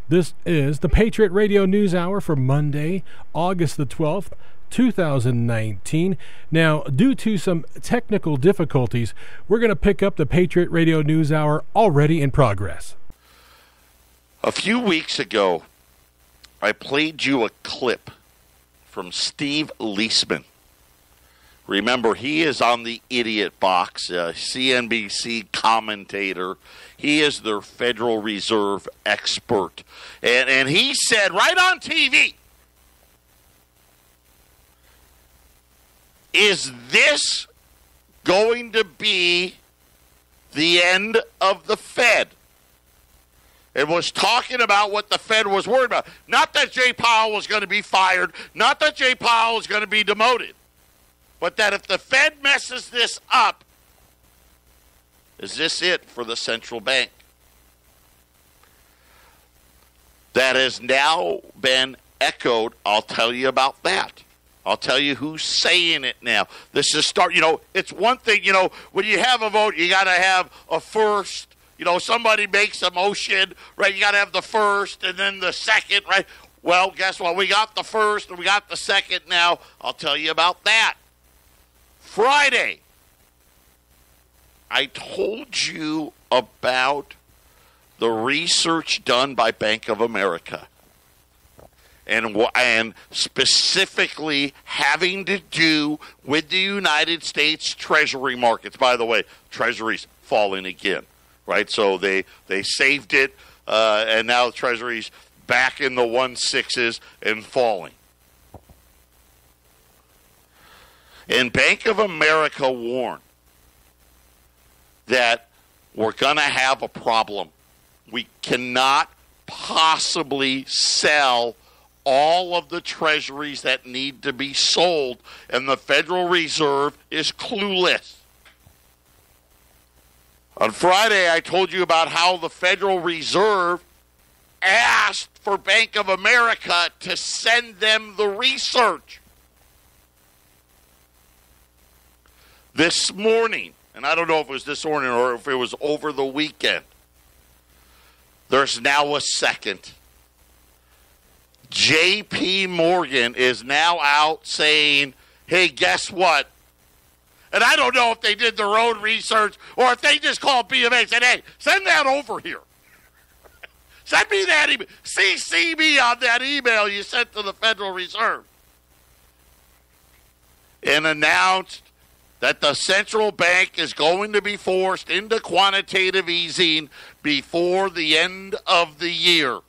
This is the Patriot Radio News Hour for Monday, August the 12th, 2019. Now, due to some technical difficulties, we're going to pick up the Patriot Radio News Hour already in progress. A few weeks ago, I played you a clip from Steve Leisman. Remember, he is on the Idiot Box, a CNBC commentator. He is their Federal Reserve expert. And he said right on TV, is this going to be the end of the Fed? It was talking about what the Fed was worried about. Not that Jay Powell was going to be fired, not that Jay Powell was going to be demoted, but that if the Fed messes this up, is this it for the central bank? That has now been echoed. I'll tell you about that. I'll tell you who's saying it now. This is it's one thing, when you have a vote, you got to have a first. Somebody makes a motion, right? You got to have the first and then the second, right? Well, guess what? We got the first and we got the second now. I'll tell you about that. Friday, I told you about the research done by Bank of America. And specifically having to do with the United States Treasury markets. By the way, Treasury's falling again, right? So they saved it, and now the Treasury's back in the 1.6s and falling. And Bank of America warned that we're going to have a problem. We cannot possibly sell all of the treasuries that need to be sold, and the Federal Reserve is clueless. On Friday, I told you about how the Federal Reserve asked for Bank of America to send them the research. This morning, and I don't know if it was this morning or if it was over the weekend, there's now a second. J.P. Morgan is now out saying, hey, guess what? And I don't know if they did their own research or if they just called BofA and said, hey, send that over here. Send me that email. CC me on that email you sent to the Federal Reserve. And announced that the central bank is going to be forced into quantitative easing before the end of the year.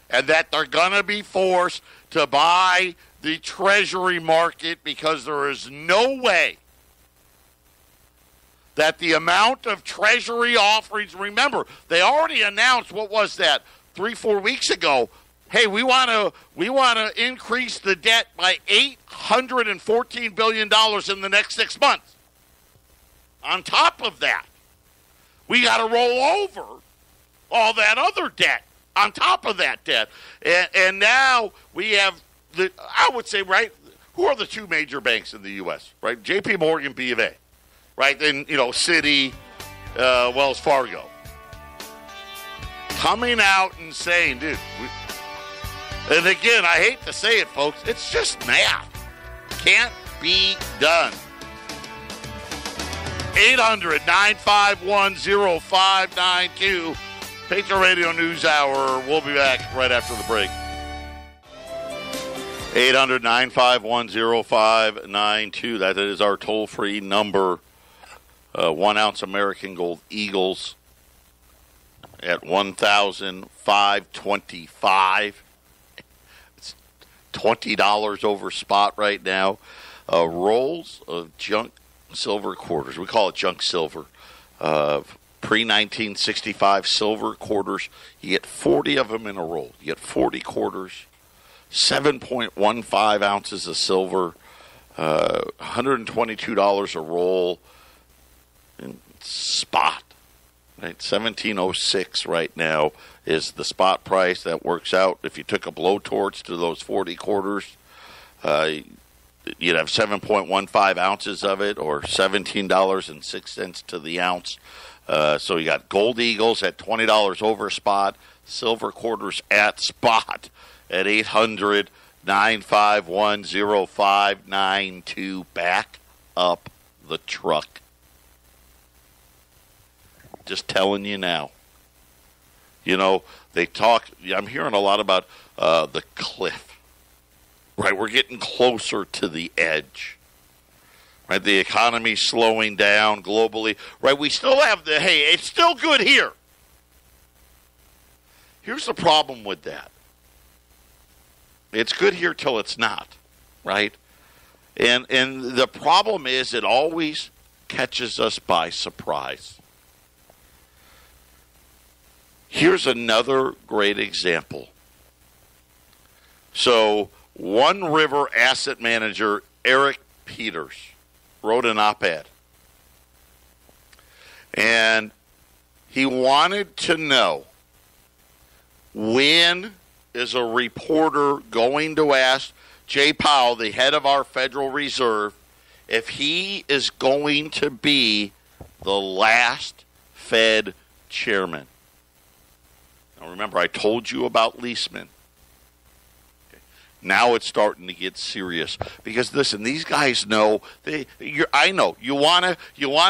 And that they're going to be forced to buy the Treasury market because there is no way that the amount of Treasury offerings, remember, they already announced, what was that, 3-4 weeks ago, hey, we want to increase the debt by $814 billion in the next 6 months. On top of that, we got to roll over all that other debt on top of that debt. And now we have, I would say, right, who are the two major banks in the U.S., right? J.P. Morgan, BofA, right? Then, Citi, Wells Fargo. Coming out and saying, dude, and again, I hate to say it, folks, it's just math. Can't be done. 800-951-0592. Patriot Radio News Hour. We'll be back right after the break. 800-951-0592. That is our toll-free number. 1 ounce American Gold Eagles at $1,525. It's $20 over spot right now. Rolls of junk silver quarters. We call it junk silver. Pre-1965 silver quarters. You get 40 of them in a roll. You get 40 quarters, 7.15 ounces of silver, $122 a roll in spot. Right, 1706 right now is the spot price. That works out. If you took a blowtorch to those 40 quarters, you'd have 7.15 ounces of it, or $17.06 to the ounce. So you got gold eagles at $20 over spot, silver quarters at spot at 800-951-0592. Back up the truck. Just telling you now. You know, they talk, I'm hearing a lot about the cliff. Right, we're getting closer to the edge. Right, the economy's slowing down globally. Right, we still have hey, it's still good here. Here's the problem with that. It's good here till it's not, right? And the problem is it always catches us by surprise. Here's another great example. So, One River asset manager Eric Peters wrote an op-ed. And he wanted to know, when is a reporter going to ask Jay Powell, the head of our Federal Reserve, if he is going to be the last Fed chairman? Now remember, I told you about Leisman. Now it's starting to get serious because listen, these guys know. I know you want to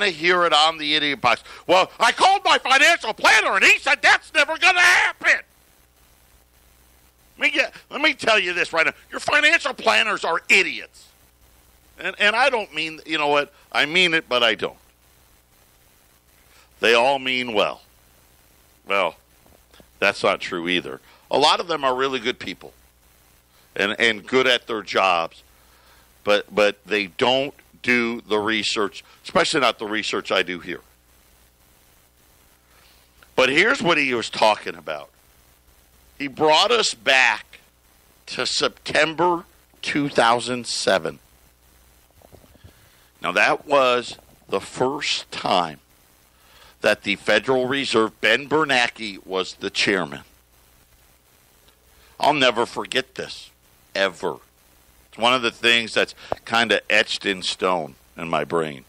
hear it on the Idiot Box. Well, I called my financial planner and he said that's never going to happen. Let me tell you this right now: your financial planners are idiots, and I don't mean, you know what, I mean it, but I don't. They all mean well. Well, that's not true either. A lot of them are really good people. And good at their jobs, but they don't do the research, especially not the research I do here. But here's what he was talking about. He brought us back to September 2007. Now that was the first time that the Federal Reserve, Ben Bernanke, was the chairman. I'll never forget this. Ever. It's one of the things that's kind of etched in stone in my brain.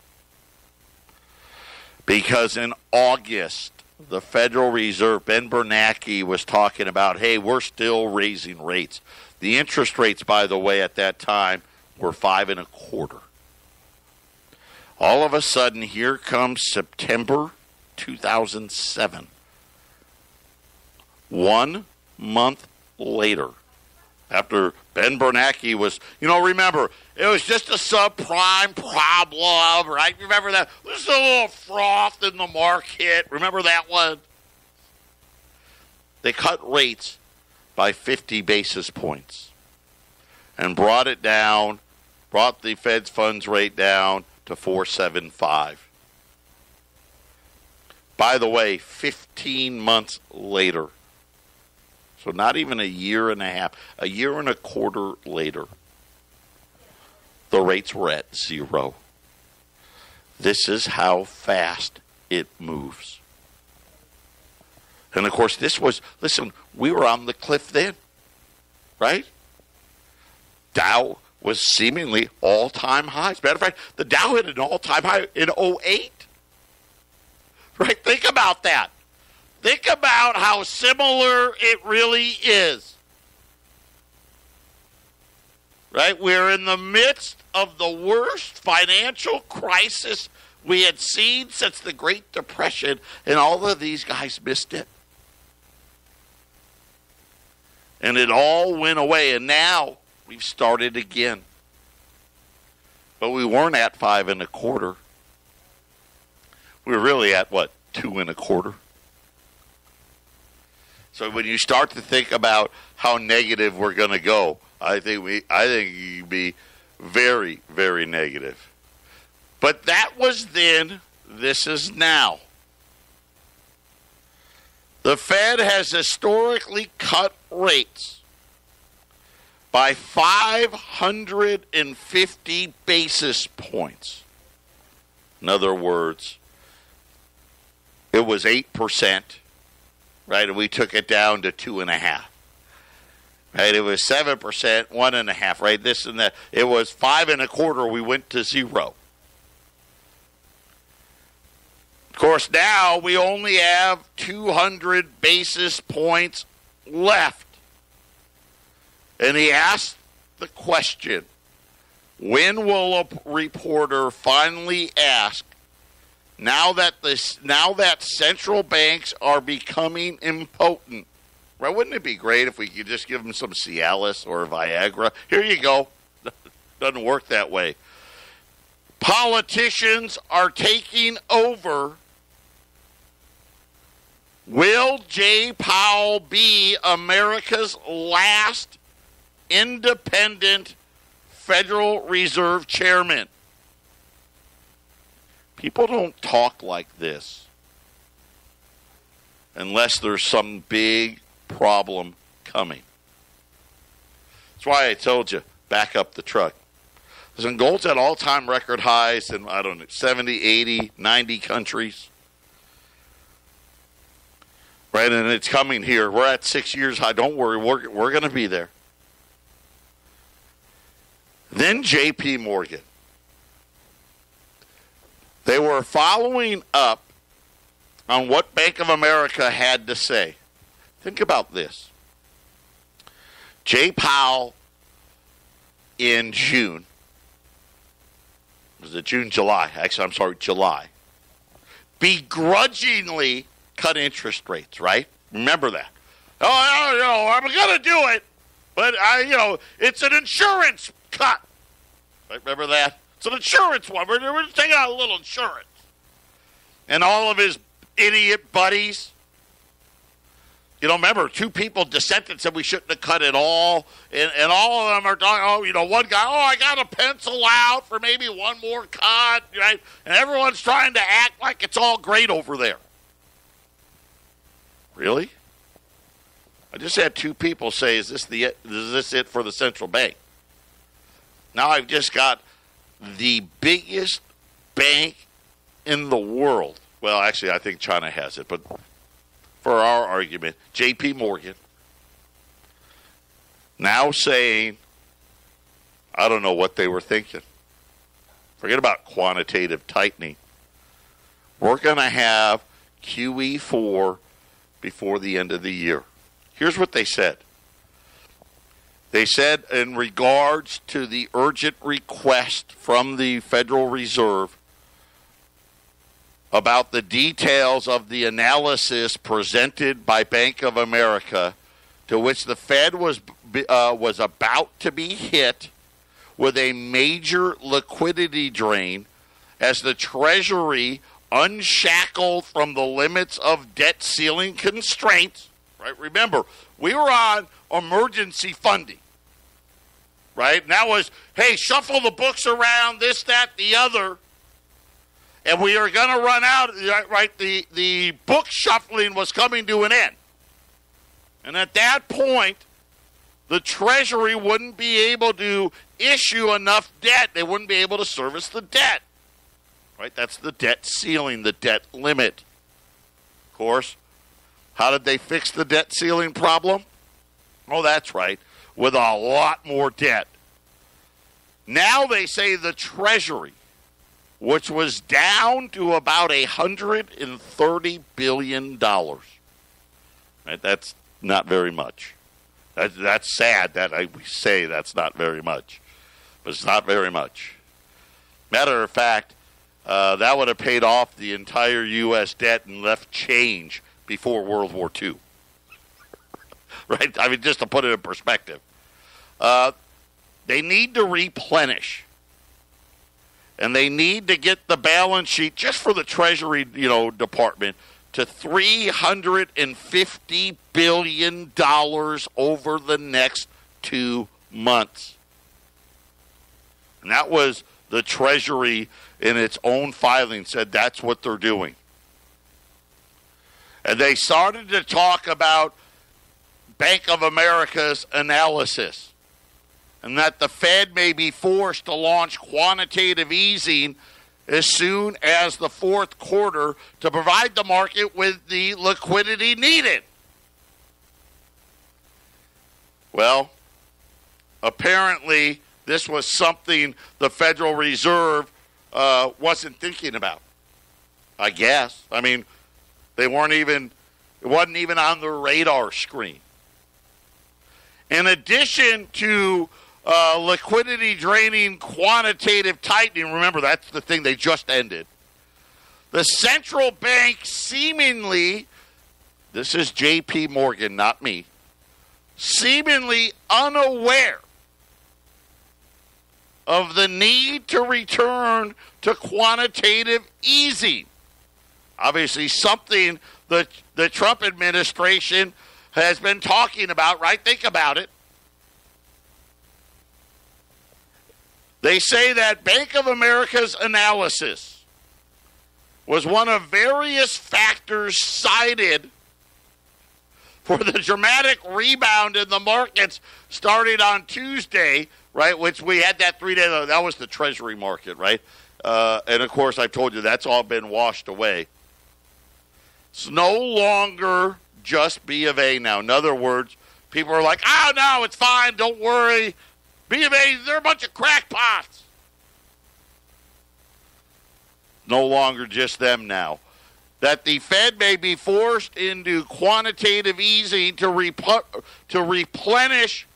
Because in August, the Federal Reserve, Ben Bernanke, was talking about, hey, we're still raising rates. The interest rates, by the way, at that time were 5.25%. All of a sudden, here comes September 2007. 1 month later, after Ben Bernanke was, remember, it was just a subprime problem, right? Remember that? There's a little froth in the market. Remember that one? They cut rates by 50 basis points and brought the Fed's funds rate down to 4.75. By the way, 15 months later, so not even a year and a half, a year and a quarter later, the rates were at 0. This is how fast it moves. And of course, we were on the cliff then, right? Dow was seemingly all-time highs. As a matter of fact, the Dow hit an all-time high in 2008. Right? Think about that. Think about how similar it really is. Right? We're in the midst of the worst financial crisis we had seen since the Great Depression, and all of these guys missed it. And it all went away, and now we've started again. But we weren't at 5.25. We were really at, 2.25? So when you start to think about how negative we're going to go, I think you'd be very, very negative. But that was then. This is now. The Fed has historically cut rates by 550 basis points. In other words, it was 8%. Right, and we took it down to 2.5. Right, it was 7%, 1.5. Right, this and that. It was 5.25. We went to 0. Of course, now we only have 200 basis points left. And he asked the question, when will a reporter finally ask, now that central banks are becoming impotent, right? Wouldn't it be great if we could just give them some Cialis or Viagra? Here you go. Doesn't work that way. Politicians are taking over. Will Jay Powell be America's last independent Federal Reserve chairman? People don't talk like this unless there's some big problem coming. That's why I told you, back up the truck. Listen, gold's at all-time record highs in, 70, 80, 90 countries. Right, and it's coming here. We're at 6 years high. Don't worry, we're going to be there. Then J.P. Morgan. They were following up on what Bank of America had to say. Think about this. Jay Powell in June. Was it June, July? Actually, I'm sorry, July. Begrudgingly cut interest rates, right? Remember that. Oh, I'm going to do it, but it's an insurance cut. Right? Remember that? It's an insurance one. We're just taking out a little insurance. And all of his idiot buddies. Remember, two people dissented and said we shouldn't have cut it all. And all of them are talking, one guy, I got to pencil out for maybe one more cut. Right? And everyone's trying to act like it's all great over there. Really? I just had two people say, is this it for the central bank? Now I've just got the biggest bank in the world. Well, actually, I think China has it, but for our argument, J.P. Morgan now saying, I don't know what they were thinking. Forget about quantitative tightening. We're going to have QE4 before the end of the year. Here's what they said. They said in regards to the urgent request from the Federal Reserve about the details of the analysis presented by Bank of America, to which the Fed was about to be hit with a major liquidity drain as the Treasury unshackled from the limits of debt ceiling constraints. Right? Remember, we were on emergency funding. Right? And that was, hey, shuffle the books around, this, that, the other. And we are going to run out, right? The book shuffling was coming to an end. And at that point, the Treasury wouldn't be able to issue enough debt. They wouldn't be able to service the debt. Right? That's the debt ceiling, the debt limit. Of course, how did they fix the debt ceiling problem? Oh, that's right, with a lot more debt. Now they say the Treasury, which was down to about $130 billion. Right? That's not very much. That's sad that we say that's not very much. But it's not very much. Matter of fact, that would have paid off the entire U.S. debt and left change before World War II. Right? I mean, just to put it in perspective. They need to replenish. And they need to get the balance sheet, just for the Treasury, Department, to $350 billion over the next 2 months. And that was the Treasury in its own filing said that's what they're doing. And they started to talk about Bank of America's analysis, and that the Fed may be forced to launch quantitative easing as soon as the fourth quarter to provide the market with the liquidity needed. Well, apparently this was something the Federal Reserve wasn't thinking about. I guess. I mean, it wasn't even on their radar screen. In addition to liquidity draining quantitative tightening, remember that's the thing they just ended, the central bank seemingly, this is J.P. Morgan, not me, seemingly unaware of the need to return to quantitative easing. Obviously something that the Trump administration has been talking about, right? Think about it. They say that Bank of America's analysis was one of various factors cited for the dramatic rebound in the markets starting on Tuesday, right, which we had that 3 day, that was the Treasury market, right? And, of course, I told you that's all been washed away. It's no longer just B of A now. In other words, people are like, oh, no, it's fine, don't worry. B of A, they're a bunch of crackpots. No longer just them now. That the Fed may be forced into quantitative easing to replenish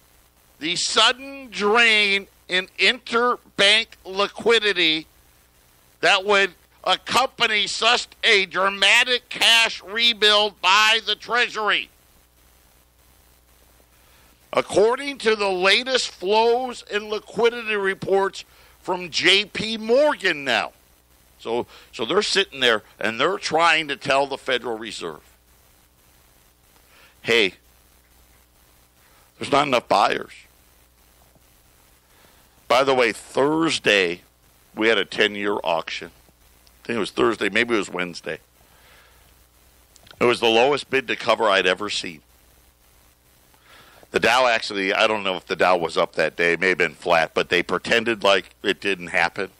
the sudden drain in interbank liquidity that would accompany such a dramatic cash rebuild by the Treasury. According to the latest flows and liquidity reports from J.P. Morgan now. So they're sitting there and they're trying to tell the Federal Reserve, hey, there's not enough buyers. By the way, Thursday, we had a 10-year auction. I think it was Thursday, maybe it was Wednesday. It was the lowest bid to cover I'd ever seen. The Dow actually, I don't know if the Dow was up that day. It may have been flat, but they pretended like it didn't happen.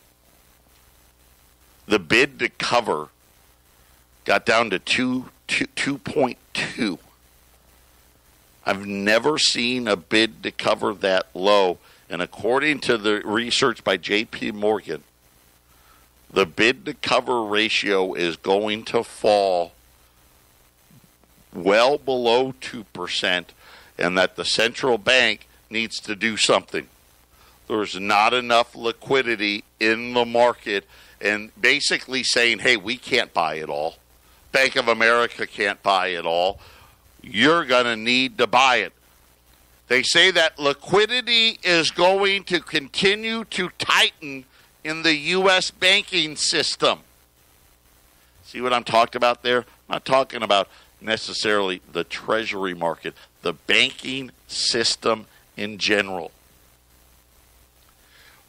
The bid to cover got down to 2.2. I've never seen a bid to cover that low. And according to the research by J.P. Morgan, the bid to cover ratio is going to fall well below 2%, and that the central bank needs to do something. There's not enough liquidity in the market, and basically saying, hey, we can't buy it all. Bank of America can't buy it all. You're going to need to buy it. They say that liquidity is going to continue to tighten in the U.S. banking system. See what I'm talking about there? I'm not talking about necessarily the Treasury market, the banking system in general,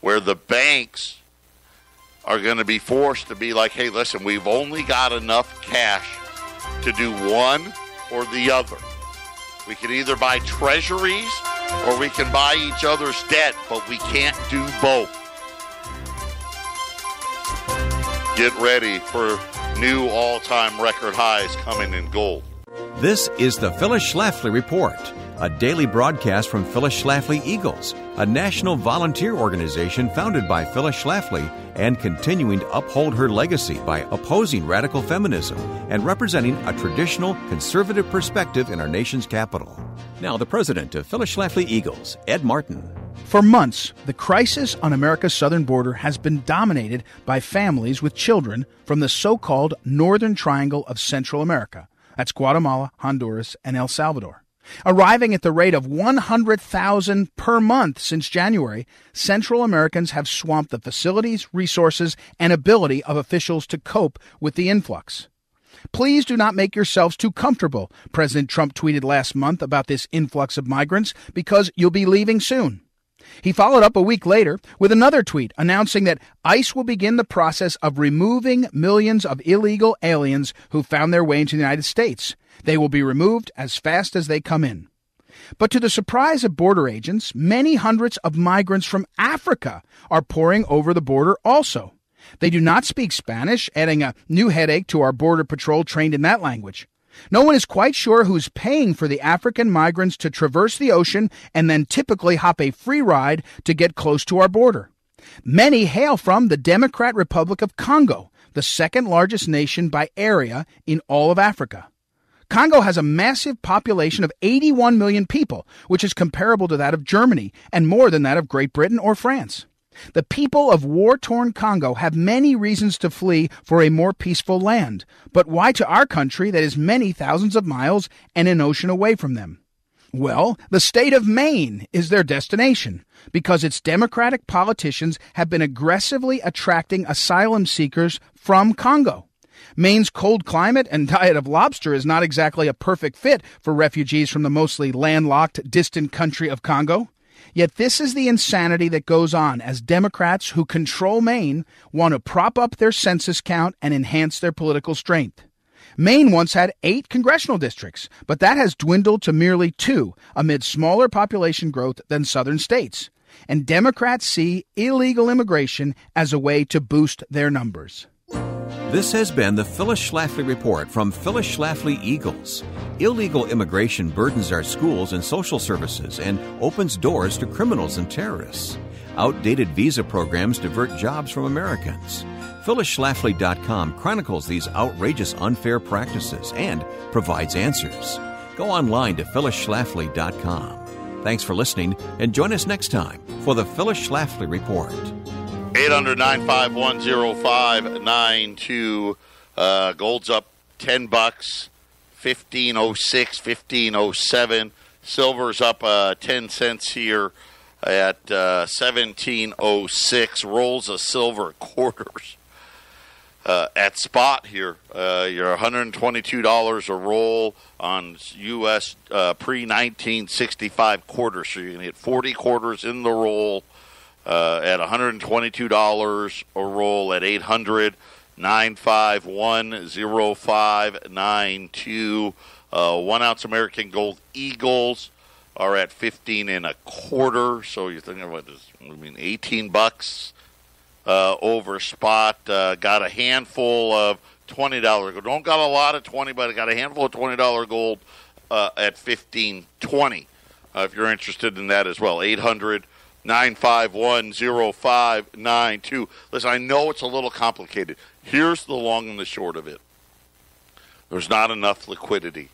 where the banks are going to be forced to be like, hey, listen, we've only got enough cash to do one or the other. We can either buy treasuries or we can buy each other's debt, but we can't do both. Get ready for new all-time record highs coming in gold. This is the Phyllis Schlafly Report, a daily broadcast from Phyllis Schlafly Eagles, a national volunteer organization founded by Phyllis Schlafly and continuing to uphold her legacy by opposing radical feminism and representing a traditional conservative perspective in our nation's capital. Now, the president of Phyllis Schlafly Eagles, Ed Martin. For months, the crisis on America's southern border has been dominated by families with children from the so-called Northern Triangle of Central America. That's Guatemala, Honduras, and El Salvador. Arriving at the rate of 100,000 per month since January, Central Americans have swamped the facilities, resources, and ability of officials to cope with the influx. Please do not make yourselves too comfortable, President Trump tweeted last month about this influx of migrants, because you'll be leaving soon. He followed up a week later with another tweet announcing that ICE will begin the process of removing millions of illegal aliens who found their way into the United States. They will be removed as fast as they come in. But to the surprise of border agents, many hundreds of migrants from Africa are pouring over the border also. They do not speak Spanish, adding a new headache to our Border Patrol trained in that language. No one is quite sure who's paying for the African migrants to traverse the ocean and then typically hop a free ride to get close to our border. Many hail from the Democratic Republic of Congo, the second largest nation by area in all of Africa. Congo has a massive population of 81 million people, which is comparable to that of Germany and more than that of Great Britain or France. The people of war-torn Congo have many reasons to flee for a more peaceful land, but why to our country that is many thousands of miles and an ocean away from them? Well, the state of Maine is their destination because its Democratic politicians have been aggressively attracting asylum seekers from Congo. Maine's cold climate and diet of lobster is not exactly a perfect fit for refugees from the mostly landlocked, distant country of Congo. Yet this is the insanity that goes on as Democrats who control Maine want to prop up their census count and enhance their political strength. Maine once had 8 congressional districts, but that has dwindled to merely 2 amid smaller population growth than southern states. And Democrats see illegal immigration as a way to boost their numbers. This has been the Phyllis Schlafly Report from Phyllis Schlafly Eagles. Illegal immigration burdens our schools and social services and opens doors to criminals and terrorists. Outdated visa programs divert jobs from Americans. PhyllisSchlafly.com chronicles these outrageous unfair practices and provides answers. Go online to PhyllisSchlafly.com. Thanks for listening and join us next time for the Phyllis Schlafly Report. 800-951-0592. Gold's up $10, 1506, 1507. Silver's up 10 cents here at 1706. Rolls of silver quarters at spot here. You're $122 a roll on U.S. pre-1965 quarters. So you can hit 40 quarters in the roll. At $122 a roll at 800-951-0592. 1 ounce American Gold Eagles are at 15 and a quarter. So you're thinking about this, $18 over spot. Got a handful of $20 gold. Don't got a lot of 20, but I got a handful of $20 gold at 15.20. If you're interested in that as well, 800-951-0592. Listen, I know it's a little complicated. Here's the long and the short of it. There's not enough liquidity.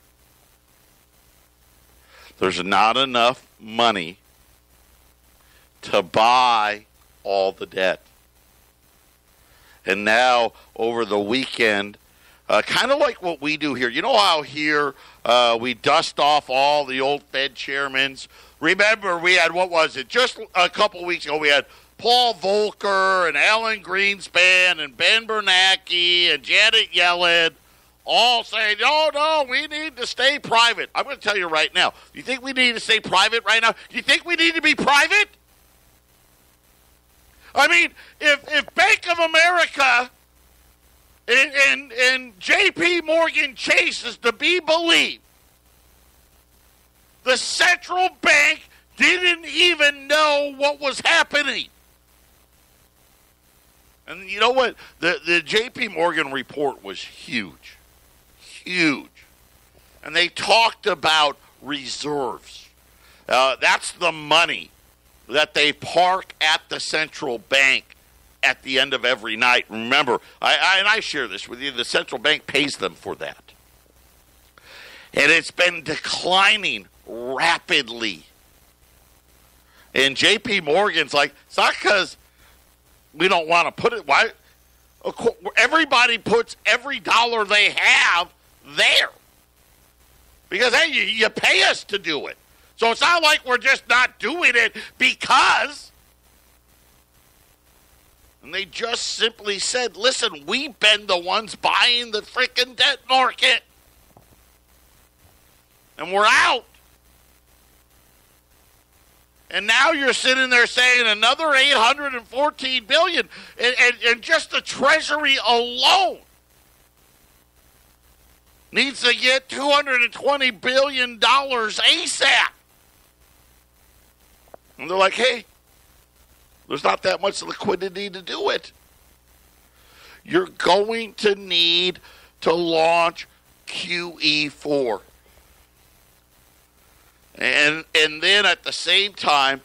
There's not enough money to buy all the debt. And now, over the weekend, kind of like what we do here. You know how here we dust off all the old Fed chairmen? Remember, we had, just a couple weeks ago, we had Paul Volcker and Alan Greenspan and Ben Bernanke and Janet Yellen all saying, no, we need to stay private. I'm going to tell you right now, do you think we need to stay private right now? Do you think we need to be private? I mean, if Bank of America and J.P. Morgan Chase is to be believed, the central bank didn't even know what was happening. And you know what? The J.P. Morgan report was huge. Huge. And they talked about reserves. That's the money that they park at the central bank at the end of every night. Remember, I share this with you, the central bank pays them for that. And it's been declining rapidly. And J.P. Morgan's like, it's not because we don't want to put it. Why? Everybody puts every dollar they have there. Because, hey, you pay us to do it. So it's not like we're just not doing it because. And they just simply said, listen, we've been the ones buying the freaking debt market. And we're out. And now you're sitting there saying another $814 billion, and just the Treasury alone needs to get $220 billion ASAP. And they're like, hey, there's not that much liquidity to do it. You're going to need to launch QE4. And then at the same time,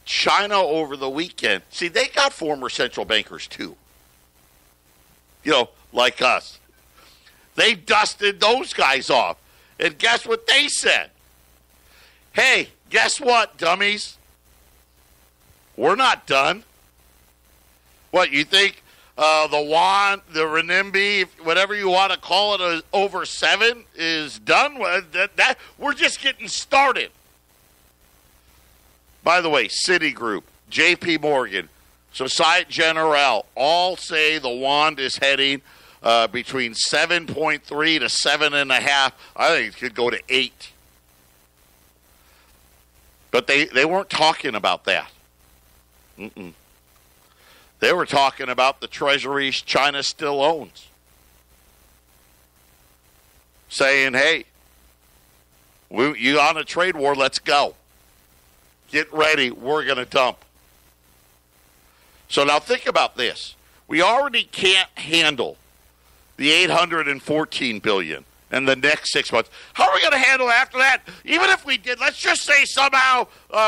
China over the weekend, see, they got former central bankers too. You know, like us. They dusted those guys off. And guess what they said? Hey, guess what, dummies? We're not done. What, you think the yuan, the renminbi, whatever you want to call it, over 7 is done? That we're just getting started. By the way, Citigroup, J.P. Morgan, Societe Generale, all say the yuan is heading between 7.3 to 7.5. I think it could go to 8. But they weren't talking about that. Mm-mm. They were talking about the treasuries China still owns. Saying, hey, you on a trade war, let's go. Get ready, we're going to dump. So now think about this. We already can't handle the $814 billion in the next 6 months. How are we going to handle after that? Even if we did, let's just say somehow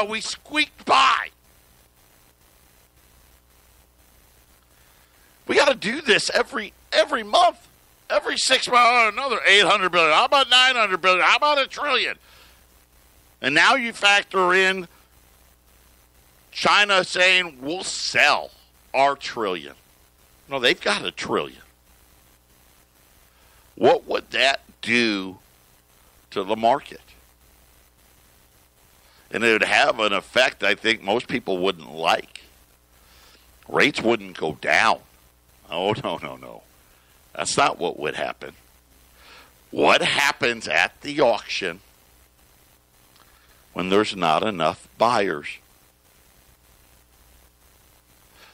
we squeaked by. We got to do this every month, every 6 months. Oh, another $800 billion. How about $900 billion? How about $1 trillion? And now you factor in China saying we'll sell our $1 trillion. No, they've got $1 trillion. What would that do to the market? And it would have an effect I think most people wouldn't like. Rates wouldn't go down. Oh, no. That's not what would happen. What happens at the auction when there's not enough buyers?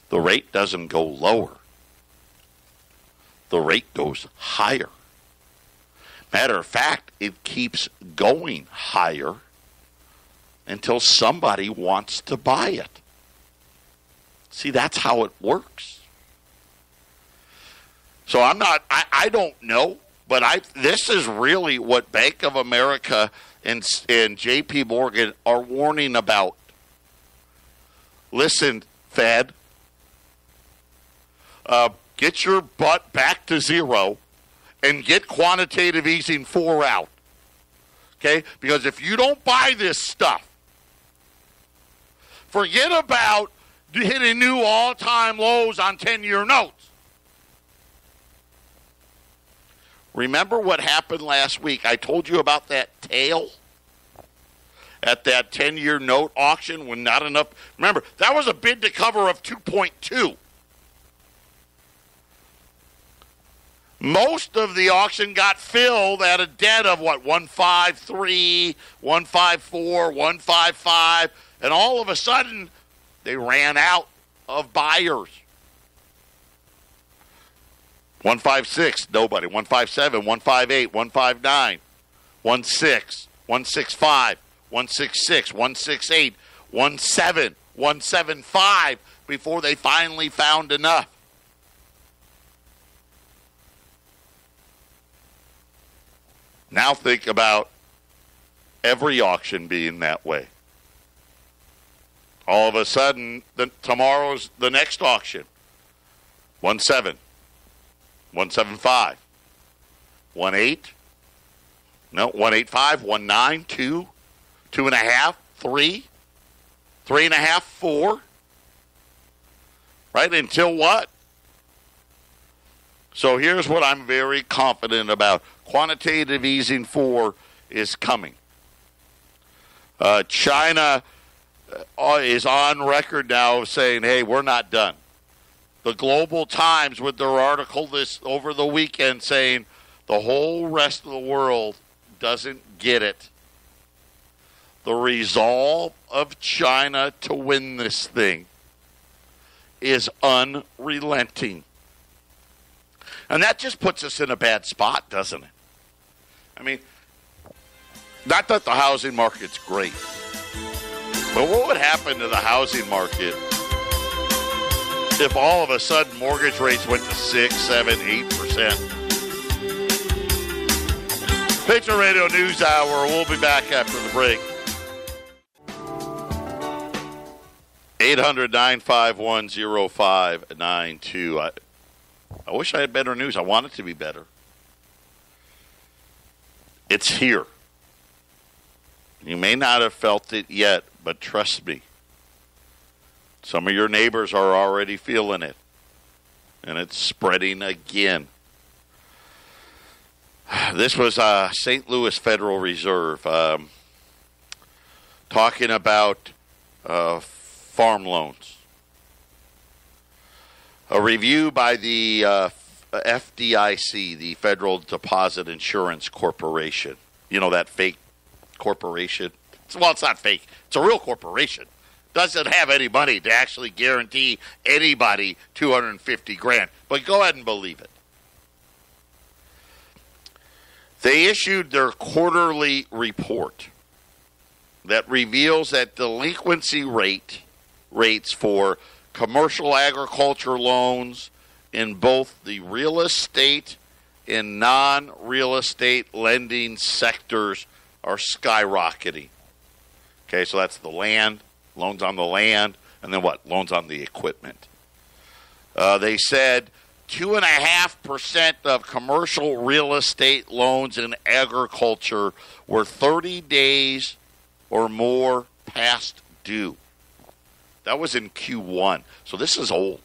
The rate doesn't go lower. The rate goes higher. Matter of fact, it keeps going higher until somebody wants to buy it. See, that's how it works. So I don't know, but this is really what Bank of America and J.P. Morgan are warning about. Listen, Fed, get your butt back to zero and get quantitative easing 4 out. Okay? Because if you don't buy this stuff, forget about hitting new all-time lows on 10-year notes. Remember what happened last week? I told you about that tail at that 10-year note auction when not enough. Remember, that was a bid to cover of 2.2. Most of the auction got filled at a debt of, 153, 154, 155, and all of a sudden, they ran out of buyers. 156, nobody. 157, 158, 159, 16, 165, 166, 168, 17, 175 before they finally found enough. Now think about every auction being that way. All of a sudden, tomorrow's the next auction. 17, 175, 18, no, 185, 19, 2, 2.5, 3, 3.5, 4. Right? Until what? So here's what I'm very confident about. Quantitative easing 4 is coming. China is on record now saying, hey, we're not done. The Global Times with their article this over the weekend saying the whole rest of the world doesn't get it. The resolve of China to win this thing is unrelenting. And that just puts us in a bad spot, doesn't it? I mean, not that the housing market's great, but what would happen to the housing market if all of a sudden mortgage rates went to 6, 7, 8%? Patriot Radio News Hour. We'll be back after the break. 800-951-0592. I wish I had better news. I want it to be better. It's here. You may not have felt it yet, but trust me. Some of your neighbors are already feeling it. And it's spreading again. This was St. Louis Federal Reserve talking about farm loans. A review by the FDIC, the Federal Deposit Insurance Corporation. You know, that fake corporation. Well, it's not fake. It's a real corporation. Doesn't have any money to actually guarantee anybody $250,000. But go ahead and believe it. They issued their quarterly report that reveals that delinquency rates for commercial agriculture loans in both the real estate and non-real estate lending sectors are skyrocketing. Okay, so that's the land, loans on the land, and then what? Loans on the equipment. They said 2.5% of commercial real estate loans in agriculture were 30 days or more past due. That was in Q1. So this is old.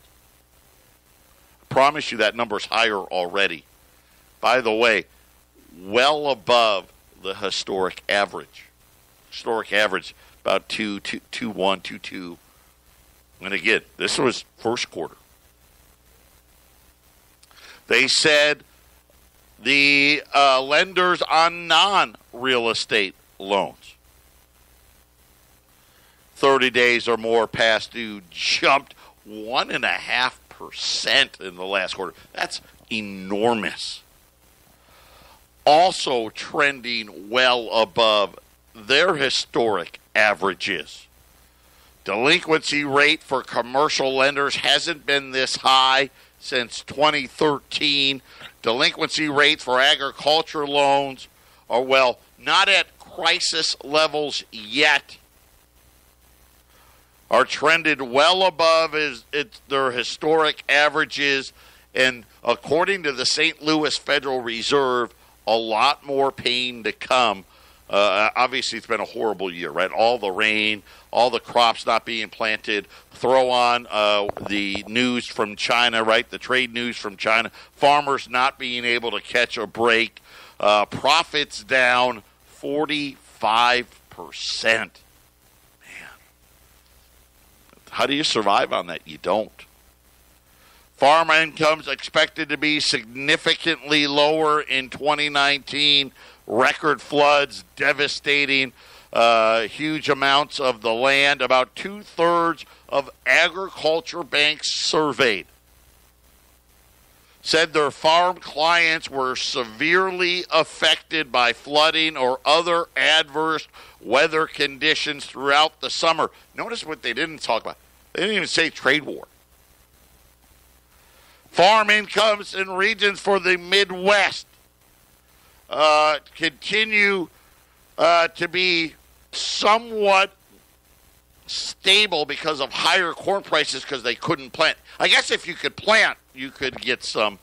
I promise you that number's higher already. By the way, well above the historic average. Historic average about 2.1, 2.2. And again, this was first quarter. They said the lenders on non-real estate loans, 30 days or more past due, jumped 1.5% in the last quarter. That's enormous. Also trending well above their historic averages. Delinquency rate for commercial lenders hasn't been this high since 2013. Delinquency rates for agriculture loans are, well, not at crisis levels yet, are trended well above their historic averages, and according to the St. Louis Federal Reserve, a lot more pain to come. Obviously, it's been a horrible year, right? All the rain, all the crops not being planted. Throw on the news from China, right? The trade news from China. Farmers not being able to catch a break. Profits down 45%. Man, how do you survive on that? You don't. Farm incomes expected to be significantly lower in 2019. Record floods devastating huge amounts of the land. About 2/3 of agriculture banks surveyed said their farm clients were severely affected by flooding or other adverse weather conditions throughout the summer. Notice what they didn't talk about. They didn't even say trade war. Farm incomes in regions for the Midwest continue to be somewhat stable because of higher corn prices because they couldn't plant. I guess if you could plant, you could get some.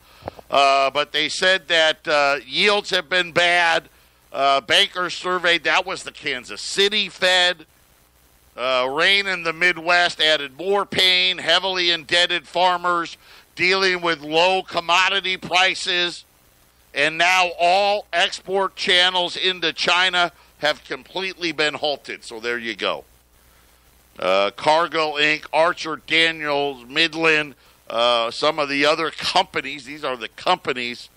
But they said that yields have been bad. Bankers surveyed, that was the Kansas City Fed. Rain in the Midwest added more pain. Heavily indebted farmers dealing with low commodity prices. And now all export channels into China have completely been halted. So there you go. Cargill Inc., Archer Daniels, Midland, some of the other companies, these are the companies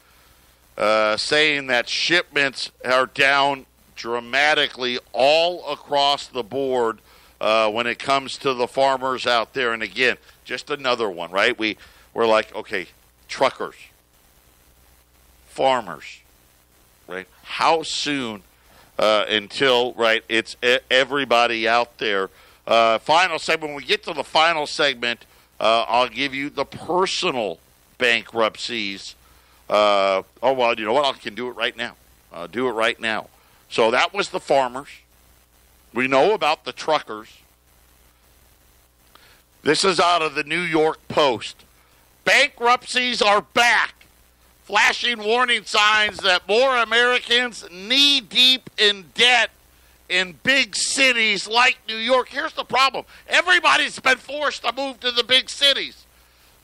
saying that shipments are down dramatically all across the board when it comes to the farmers out there. And again, just another one, right? We're like, okay, truckers, farmers, right? How soon until, right, it's everybody out there. Final segment, when we get to the final segment, I'll give you the personal bankruptcies. Oh, well, you know what? I can do it right now. Do it right now. So that was the farmers. We know about the truckers. This is out of the New York Post. Bankruptcies are back, flashing warning signs that more Americans knee-deep in debt in big cities like New York. Here's the problem. Everybody's been forced to move to the big cities.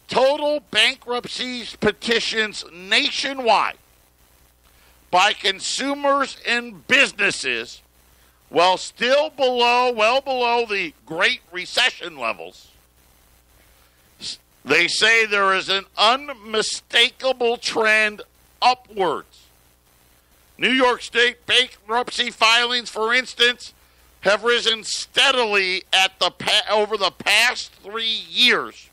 Total bankruptcy petitions nationwide by consumers and businesses, while still well below the Great Recession levels. They say there is an unmistakable trend upwards. New York State bankruptcy filings, for instance, have risen steadily over the past 3 years.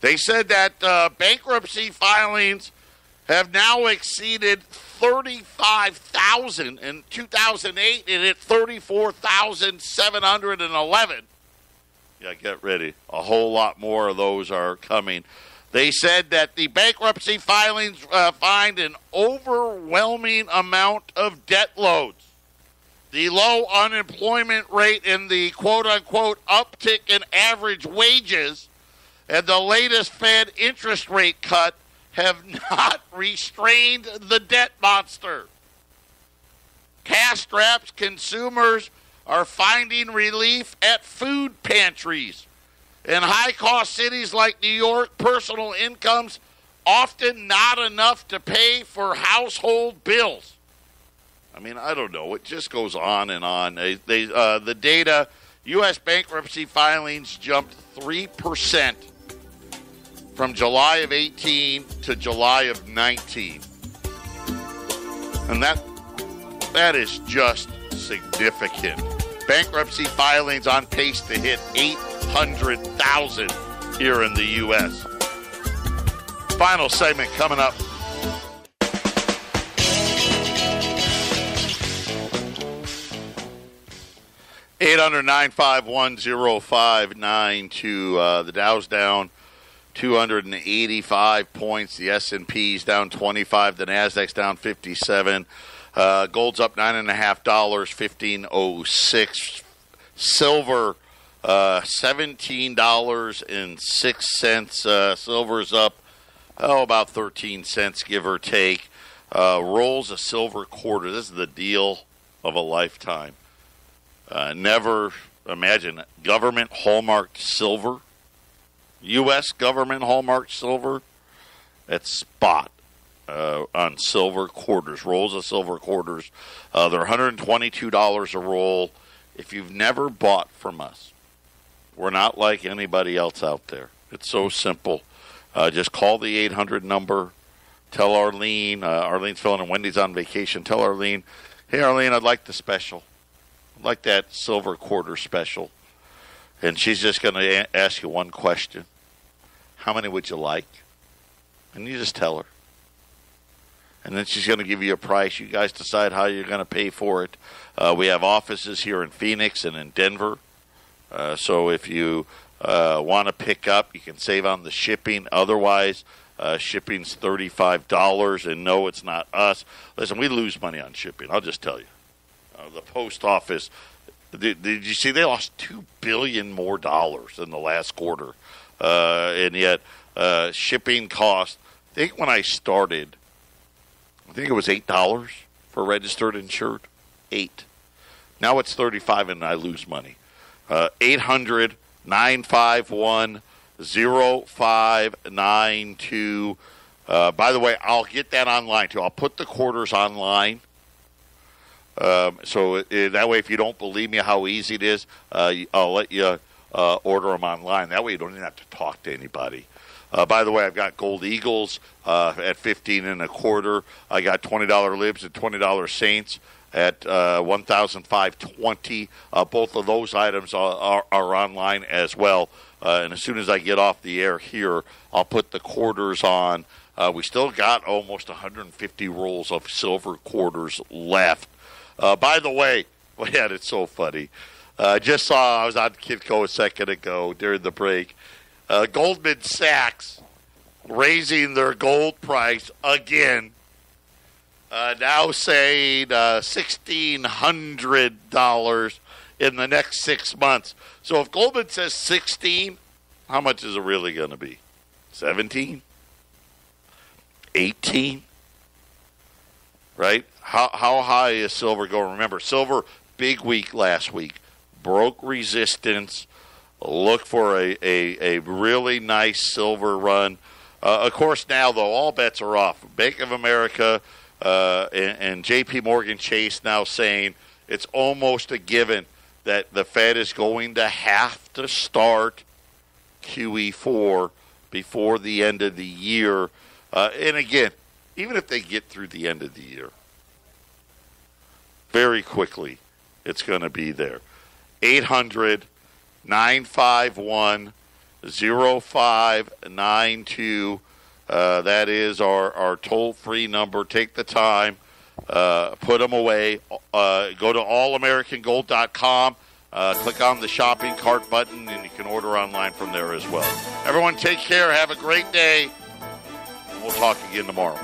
They said that bankruptcy filings have now exceeded 35,000. In 2008, it hit 34,711. Yeah, get ready. A whole lot more of those are coming. They said that the bankruptcy filings find an overwhelming amount of debt loads. The low unemployment rate and the quote-unquote uptick in average wages and the latest Fed interest rate cut have not restrained the debt monster. Cash-strapped consumers are finding relief at food pantries. In high-cost cities like New York, personal incomes often not enough to pay for household bills. I mean, I don't know. It just goes on and on. The data, U.S. bankruptcy filings jumped 3% from July of 18 to July of 19. And that is just significant. Bankruptcy filings on pace to hit 800,000 here in the U.S. Final segment coming up. Eight under 9510592. The Dow's down 285 points. The S&P's down 25. The Nasdaq's down 57. Gold's up $9.50, 15.06. Silver, $17.06. Silver's up, about 13 cents, give or take. Rolls a silver quarter. This is the deal of a lifetime. Never imagine it. Government hallmarked silver, U.S. government hallmarked silver, at spot. On silver quarters, rolls of silver quarters. They're $122 a roll. If you've never bought from us, we're not like anybody else out there. It's so simple. Just call the 800 number. Tell Arlene. Arlene's filling in. Wendy's on vacation. Tell Arlene, hey, Arlene, I'd like the special. I'd like that silver quarter special. And she's just going to ask you one question. How many would you like? And you just tell her. And then she's going to give you a price. You guys decide how you're going to pay for it. We have offices here in Phoenix and in Denver. So if you want to pick up, you can save on the shipping. Otherwise, shipping's $35. And no, it's not us. Listen, we lose money on shipping. I'll just tell you. The post office, did you see they lost $2 billion more in the last quarter? And yet shipping cost, I think when I started, I think it was $8 for registered insured. $8. Now it's $35 and I lose money. 800-951-0592. By the way, I'll get that online too. I'll put the quarters online. So that way, if you don't believe me how easy it is, I'll let you order them online. That way you don't even have to talk to anybody. By the way, I've got Gold Eagles at 15 and a quarter. I got $20 libs and $20 Saints at 1,520. Both of those items are online as well. And as soon as I get off the air here, I'll put the quarters on. We still got almost 150 rolls of silver quarters left. By the way, man, it's so funny. I was on Kitco a second ago during the break. Goldman Sachs raising their gold price again, now saying $1,600 in the next 6 months. So if Goldman says 16, how much is it really going to be? 17? 18? Right? How high is silver going? Remember, silver, big week last week. Broke resistance. Look for a really nice silver run. Of course, now, though, all bets are off. Bank of America and J.P. Morgan Chase now saying it's almost a given that the Fed is going to have to start QE4 before the end of the year. And again, even if they get through the end of the year, very quickly it's going to be there. 800-951-0592. That is our toll-free number. Take the time. Put them away. Go to allamericangold.com. Click on the shopping cart button, and you can order online from there as well. Everyone take care. Have a great day. We'll talk again tomorrow.